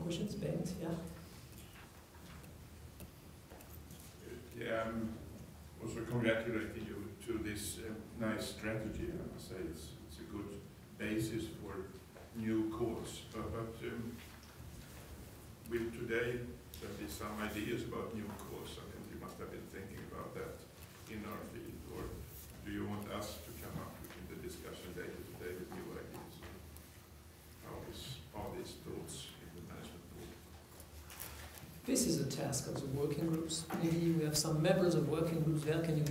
questions? Bengt, yeah? Yeah, I'm also congratulating you to this nice strategy. I must say it's a good basis for new calls. But with today, there'll be some ideas about new calls. I mean, you must have been thinking about that in our field. Or do you want us to come up in the discussion later today with new ideas? How are these thoughts in the management board? This is a task of the working groups. Maybe we have some members of working groups there. Can you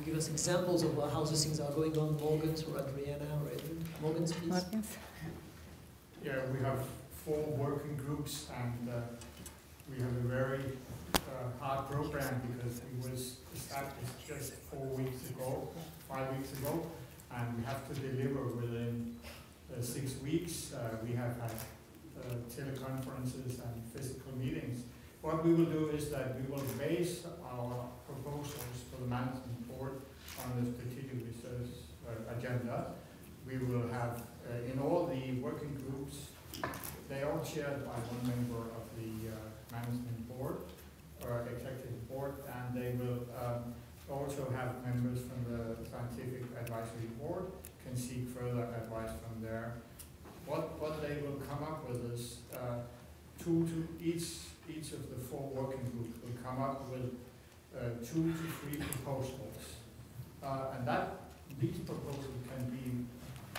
give us examples of how these things are going on? Morgans or Adriana or Edwin? Morgans, please. Morgans. Yeah, we have 4 working groups, and we have a very hard program because it was established just 4 weeks ago, 5 weeks ago, and we have to deliver within 6 weeks. We have had teleconferences and physical meetings. What we will do is that we will base our proposals for the management board on the strategic research agenda. We will have, in all the working groups, they are chaired by 1 member of the management board or executive board, and they will also have members from the scientific advisory board, can seek further advice from there. What they will come up with is each of the 4 working groups will come up with 2 to 3 proposals, and these proposals can be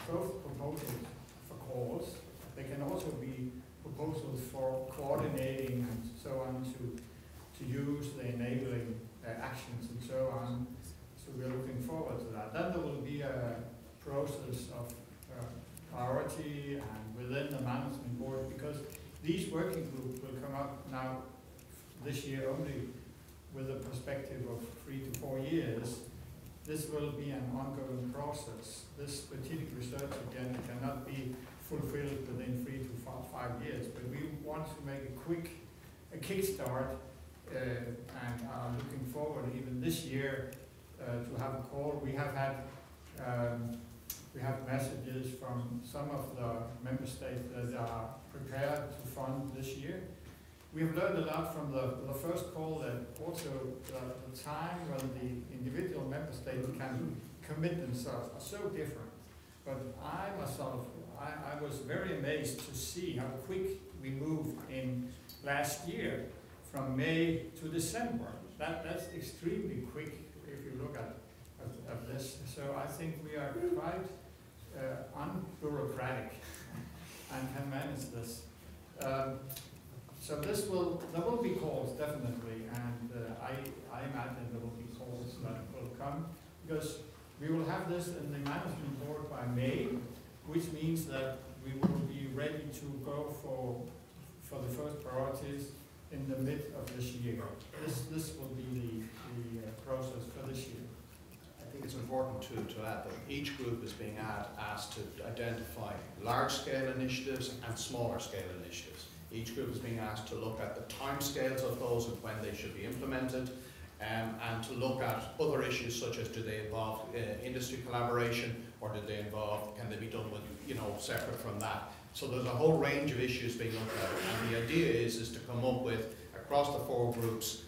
both proposals for calls. They can also be proposals for coordinating and so on to use the enabling actions and so on. So we're looking forward to that. Then there will be a process of priority and within the management board, because these working groups will come up now this year only with a perspective of 3 to 4 years. This will be an ongoing process. This strategic research agenda cannot be fulfilled within 3 to 5 years, but we want to make a kickstart and are looking forward even this year to have a call. We have had messages from some of the member states that are prepared to fund this year. We have learned a lot from the first call, that also the time when the individual member states can commit themselves are so different. But I myself, I was very amazed to see how quick we moved in last year from May to December. That's extremely quick if you look at this. So I think we are quite unbureaucratic and can manage this. So there will be calls definitely, and I imagine there will be calls that will come, because we will have this in the management board by May, which means that we will be ready to go for the first priorities in the mid of this year. This will be the process for this year. I think it's important to add that each group is being asked to identify large-scale initiatives and smaller-scale initiatives. Each group is being asked to look at the timescales of those and when they should be implemented, and to look at other issues such as, do they involve industry collaboration, or do they involve, can they be done with, separate from that. So there's a whole range of issues being looked at, and the idea is to come up with, across the 4 groups,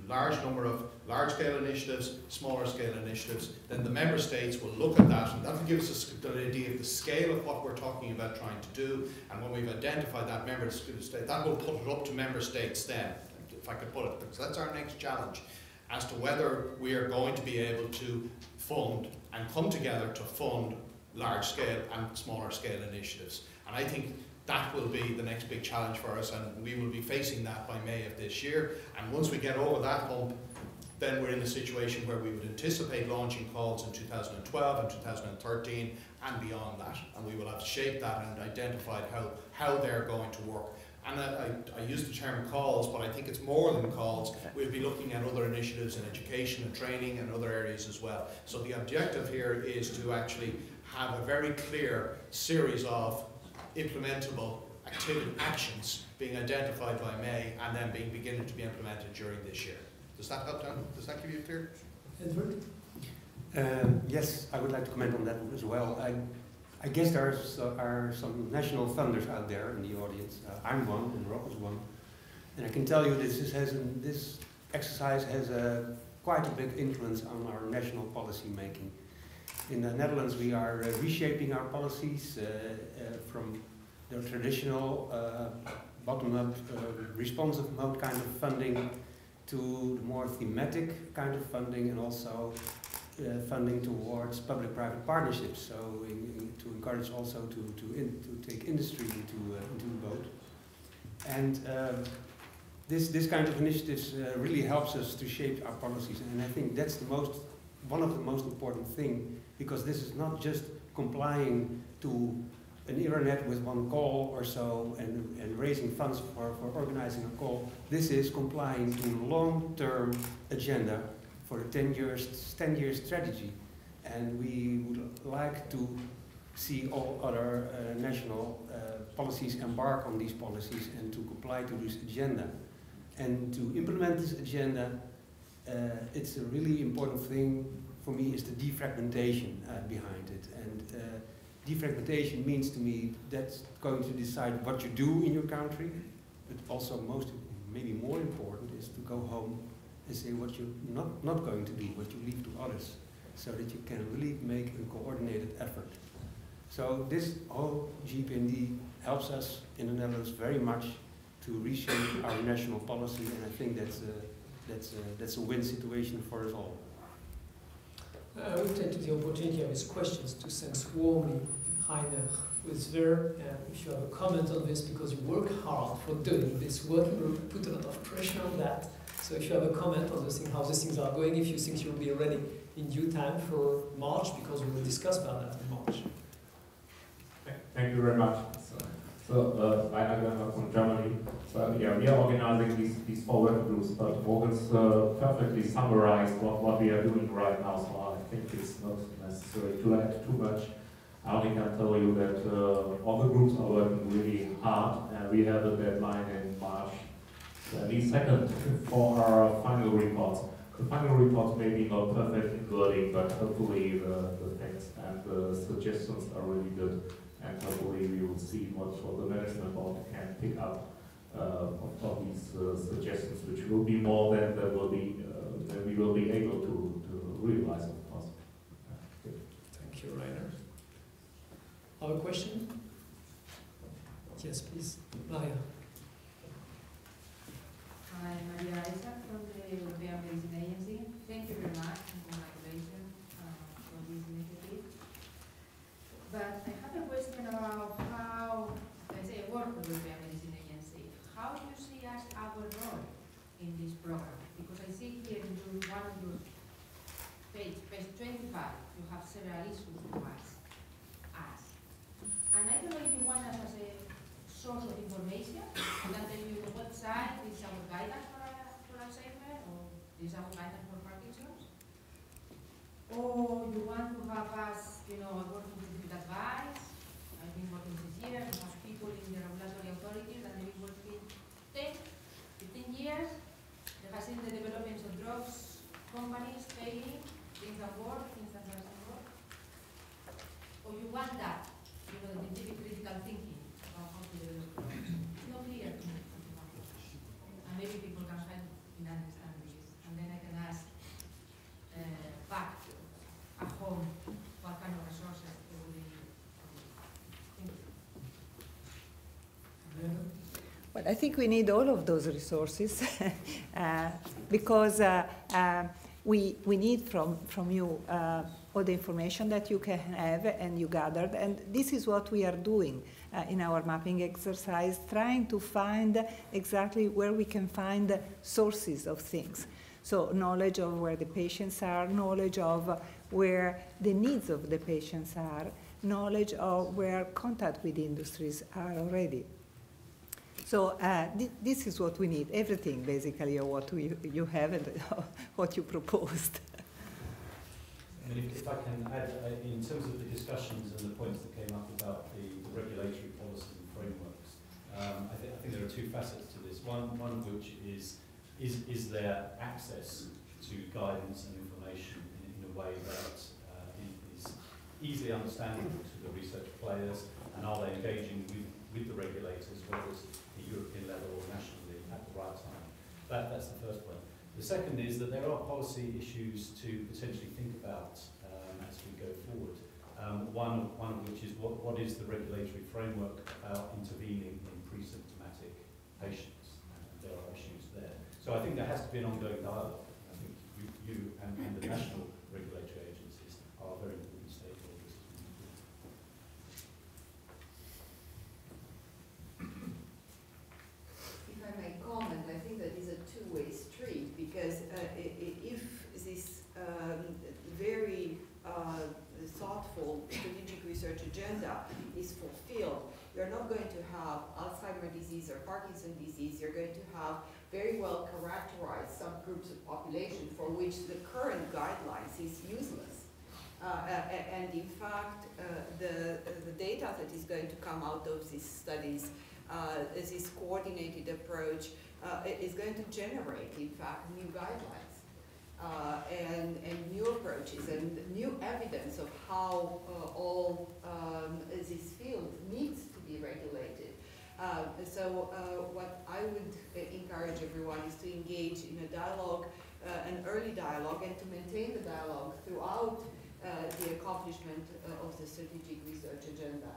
a large number of large-scale initiatives, smaller-scale initiatives. Then the member states will look at that, and that will give us an idea of the scale of what we're talking about trying to do. And when we've identified that member state, that will put it up to member states then, if I could put it, because that's our next challenge, as to whether we are going to be able to fund and come together to fund large-scale and smaller-scale initiatives. And I think that will be the next big challenge for us, and we will be facing that by May of this year. And once we get over that hump, then we're in a situation where we would anticipate launching calls in 2012 and 2013 and beyond that. And we will have shaped that and identified how they're going to work. And I use the term calls, but I think it's more than calls. We'll be looking at other initiatives in education and training and other areas as well. So the objective here is to actually have a very clear series of implementable actions being identified by May and then beginning to be implemented during this year. Does that help, Dan? Does that give you a clear? Edward? Yes, I would like to comment on that as well. I guess there are some national funders out there in the audience. I'm one, and Rob is one. And I can tell you this exercise has quite a big influence on our national policy making. In the Netherlands, we are reshaping our policies from the traditional bottom-up responsive mode kind of funding to the more thematic kind of funding, and also funding towards public-private partnerships. So to encourage also to take industry into the boat. And this kind of initiatives really helps us to shape our policies, and I think that's one of the most important things, because this is not just complying to an internet with one call or so and raising funds for organizing a call. This is complying to a long-term agenda for the 10-year strategy, and we would like to see all other national policies embark on these policies and to comply to this agenda. And to implement this agenda, it's a really important thing for me is the defragmentation behind it. And defragmentation means to me that's going to decide what you do in your country, but also maybe more important is to go home and say what you're not going to do, what you leave to others, so that you can really make a coordinated effort. So this whole JPND helps us in the Netherlands very much to reshape our national policy, and I think that's a win situation for us all. I will take the opportunity of his questions to thank warmly Heiner, who is there, and if you have a comment on this, because you work hard for doing this working group, put a lot of pressure on that. So if you have a comment on how the things are going, if you think you'll be ready in due time for March, because we will discuss about that in March. Thank you very much. So Rainer from Germany. So yeah, we are organizing these 4 working groups, but Morgan's perfectly summarized what we are doing right now, so I think it's not necessary to add too much. I only can tell you that all the groups are working really hard, and we have a deadline in March 22nd for our final reports. The final reports may be not perfect in wording, but hopefully the facts and the suggestions are really good. And hopefully we will see what the management board can pick up of these suggestions, which will be more than we will be able to realize, of course. Thank you, Rainer. Other question? Yes, please, Maria. Hi, Maria Isaac from the European Medicine Agency. Thank you very much and congratulations for this initiative. But I have a question about how, let's say, I work with the European Medicine Agency. How do you see as our role in this program? Because I see here in one of your page 25, you have several issues to ask us. And I don't know if you want us as a source of information, I can tell you the website, this is our guidance for Alzheimer, or this is our guidance for Parkinson's. Or you want to have us, working with advice. I've been working this year, we have people in the regulatory authorities that they've been working 10, 15 years. They have seen the developments of drugs, companies failing, things that work, things that doesn't work. Or you want that, the scientific critical thinking about how to develop drugs. It's not clear to me. And maybe people can help in understanding this. And then I can ask back at home what kind of resources they will need. Well, I think we need all of those resources because we need from you all the information that you can have and you gathered, and this is what we are doing in our mapping exercise, trying to find exactly where we can find sources of things. So knowledge of where the patients are, knowledge of where the needs of the patients are, knowledge of where contact with industries are already. So this is what we need, everything basically of what you have and what you proposed. I mean, if I can add, in terms of the discussions and the points that came up about the regulatory policy and frameworks, I think there are 2 facets to this. One of which is there access to guidance and information in a way that is easily understandable to the research players, and are they engaging with the regulators, whether it's at the European level or nationally, at the right time? That's the first point. The second is that there are policy issues to potentially think about as we go forward. One of which is what is the regulatory framework about intervening in pre-symptomatic patients? And there are issues there. So I think there has to be an ongoing dialogue. I think you and the national regulatory agencies are very important stakeholders. If I may comment, I think that is a two-way street, because if this very thoughtful strategic research agenda is fulfilled, you're not going to have Alzheimer's disease or Parkinson's disease. You're going to have very well characterized subgroups of population for which the current guidelines is useless. And in fact, the data that is going to come out of these studies, this coordinated approach, is going to generate, in fact, new guidelines. And new approaches and new evidence of how all this field needs to be regulated. So what I would encourage everyone is to engage in a dialogue, an early dialogue, and to maintain the dialogue throughout the accomplishment of the strategic research agenda.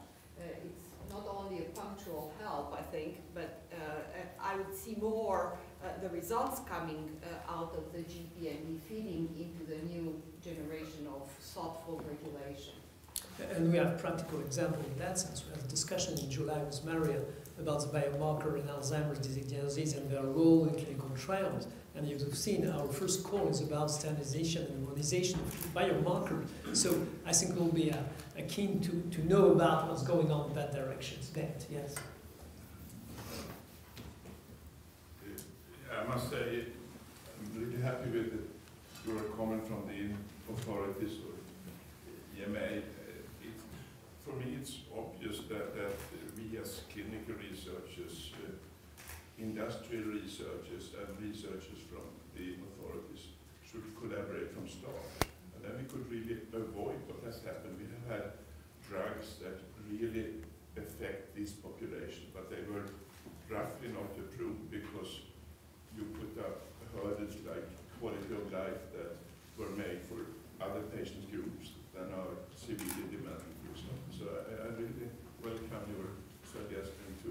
It's not only a punctual help, I think, but I would see more the results coming out of the JPND feeding into the new generation of thoughtful regulation. And we have practical example in that sense. We had a discussion in July with Maria about the biomarker in Alzheimer's disease and their role in clinical trials. And you've seen our first call is about standardization and harmonization of biomarkers. So I think we'll be keen to know about what's going on in that direction. That, yes. I must say, I'm really happy with your comment from the authorities or EMA. For me, it's obvious that we as clinical researchers, industrial researchers, and researchers from the authorities should collaborate from start. And then we could really avoid what has happened. We have had drugs that really affect this population, but they were roughly not approved because you put up hurdles like quality of life that were made for other patient groups than are severely demanding, for example. So I really welcome your suggestion to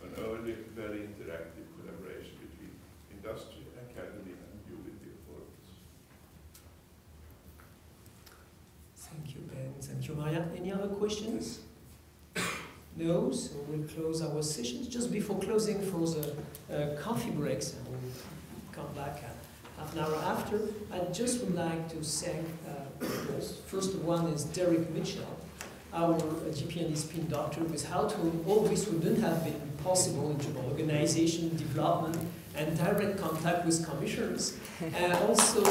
an early, very interactive collaboration between industry, academy, and you with the authorities. Thank you, Ben. Thank you, Maria. Any other questions? No, so we'll close our sessions. Just before closing for the coffee breaks, and we'll come back half an hour after, I just would like to thank, first one is Derek Mitchell, our JPND spin doctor, without whom all this wouldn't have been possible in terms of organization, development, and direct contact with commissioners. And also,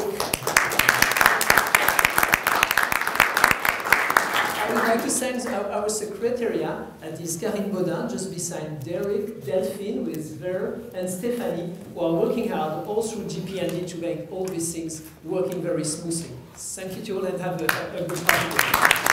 I would like to thank our secretariat, that is Karine Baudin, just beside Derek, Delphine with Ver, and Stephanie, who are working hard all through JPND to make all these things working very smoothly. Thank you to all and have a good party.